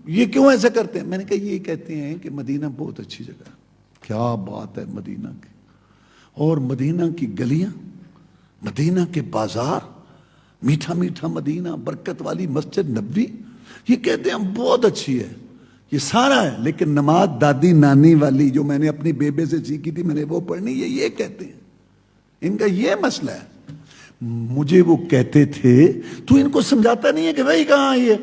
یہ کیوں ایسا کرتے ہیں؟ میں نے کہا یہ کہتے ہیں کہ مدینہ بہت اچھی جگہ ہے. کیا بات ہے مدینہ کی، اور مدینہ کی گلیاں، مدینہ کے بازار، میٹھا میٹھا مدینہ، برکت والی مسجد نبوی، یہ کہتے ہیں بہت اچھی ہے. یہ سارا ہے، لیکن نماز دادی نانی والی جو میں نے اپنی بیبے سے سیکھی تھی میں نے وہ پڑھنی ہے، یہ کہتے ہیں. ان کا یہ مسئلہ ہے. مجھے وہ کہتے تھے تو ان کو سمجھاتا نہیں ہے کہ وہی کہاں آئی ہے،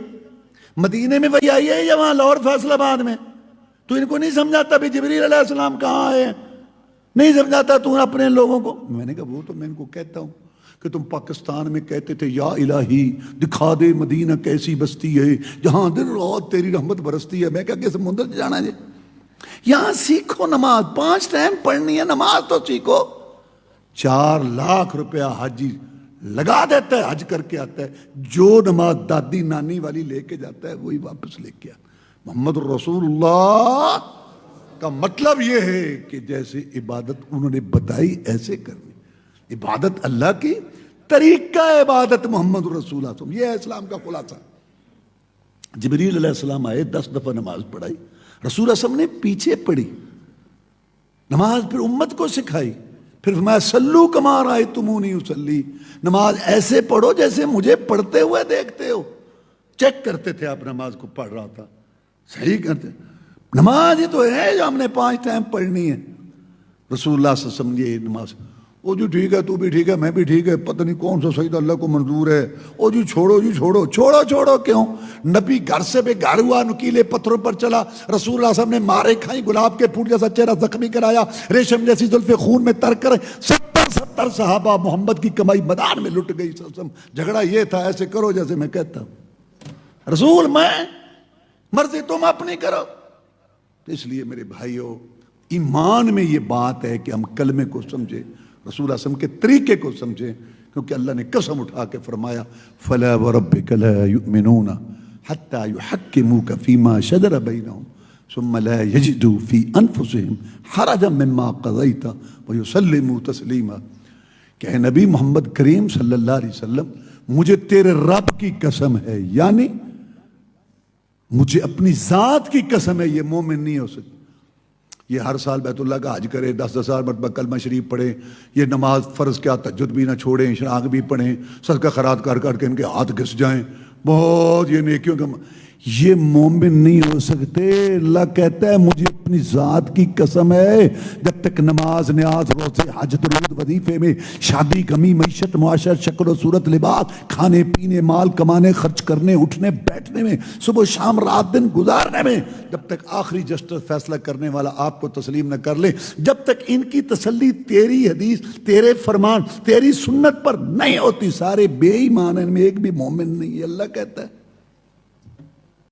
مدینے میں وہی آئی ہے یا وہاں لاہور فیصل آباد میں؟ تو ان کو نہیں سمجھاتا بھی جبریل علیہ السلام کہاں آئے ہیں؟ نہیں سمجھاتا تو اپنے لوگوں کو؟ میں نے کہا وہ تو میں ان کو کہتا ہوں کہ تم پاکستان میں کہتے تھے یا الہی دکھا دے مدینہ کیسی بستی ہے جہاں دن رات تیری رحمت برستی ہے. میں کہا کہ سمندر جانا جی، یہاں سیکھو نماز، 5 ٹائم پڑھنی ہے نماز تو سیکھو. 4 لاکھ روپیہ حاجی لگا دیتا ہے، حج کر کے آتا ہے، جو نماز دادی نانی والی لے کے جاتا ہے وہی واپس لے کے آتا. محمد رسول اللہ کا مطلب یہ ہے کہ جیسے عبادت انہوں نے بتائی ایسے کرنی. عبادت اللہ کی، طریقہ عبادت محمد رسول اللہ صلی اللہ علیہ وسلم، یہ ہے اسلام کا خلاصہ. جبریل علیہ السلام آئے، 10 دفعہ نماز پڑھائی، رسول اللہ صلی اللہ علیہ وسلم نے پیچھے پڑھی نماز، پھر امت کو سکھائی، پھر فرمایا سلو کما رأیتمونی اصلی، نماز ایسے پڑھو جیسے مجھے پڑھتے ہوئے دیکھتے ہو. چیک کرتے تھے آپ نماز کو، پڑھ رہا تھا صحیح کرتے. نماز ہی تو ہے جو ہم نے 5 ٹائم پڑھنی ہے. رسول اللہ صلی اللہ علیہ وسلم یہ نماز، او جی ٹھیک ہے، تو بھی ٹھیک ہے، میں بھی ٹھیک ہے، پتہ نہیں کون سا سجدہ اللہ کو منظور ہے. او جی چھوڑو جی چھوڑو. چھوڑو چھوڑو کیوں؟ نبی گھر سے بے گھر ہوا، نکیلے پتھروں پر چلا، رسول اللہ صلی اللہ علیہ وسلم نے مارے کھائی، گلاب کے پھول جیسا چہرہ زخمی کرایا، ریشم جیسی زلفیں خون میں تر کر 70 صحابہ محمد کی کمائی میدان میں لٹ گئی. جھگڑا یہ تھا ایسے کرو جیسے میں کہتا ہوں، رسول میں مرضی تم اپنی کرو. اس لیے میرے بھائیو، ایمان میں یہ بات ہے کہ ہم کلمے کو سمجھیں، رسول اللہ صلی اللہ علیہ وسلم کے طریقے کو سمجھیں، کیونکہ اللہ نے قسم اٹھا کے فرمایا فَلَا وَرَبِّكَ لَا يُؤْمِنُونَ حَتَّى يُحَكِّمُوكَ فِي مَا شَجَرَ بَيْنَهُمْ ثُمَّ لَا يَجِدُوا فِي أَنفُسِهِمْ حَرَجًا مِّمَّا قَضَيْتَ وَيُسَلِّمُوا تَسْلِيمًا. کہ اے نبی محمد کریم صلی اللہ علیہ وسلم، مجھے تیرے رب کی قسم ہے، یعنی مجھے اپنی ذات کی قسم ہے، یہ مومن نہیں ہو سکتا. یہ ہر سال بیت اللہ کا حج کرے، 10,000 مرتبہ کلمہ شریف پڑھیں، یہ نماز فرض کیا تہجد بھی نہ چھوڑیں، اشراق بھی پڑھیں، صدقہ خیرات کر کر کے ان کے ہاتھ گھس جائیں، بہت یہ نیکیوں کا، یہ مومن نہیں ہو سکتے. اللہ کہتا ہے مجھے اپنی ذات کی قسم ہے، جب تک نماز نیاز روزے حج درود وظیفے میں، شادی غمی معیشت معاشرت شکل و صورت لباس، کھانے پینے مال کمانے خرچ کرنے اٹھنے بیٹھنے میں، صبح شام رات دن گزارنے میں، جب تک آخری جسٹس فیصلہ کرنے والا آپ کو تسلیم نہ کر لے، جب تک ان کی تسلی تیری حدیث تیرے فرمان تیری سنت پر نہیں ہوتی، سارے بے ایمان ہیں، ان میں ایک بھی مومن نہیں ہے. اللہ کہتا ہے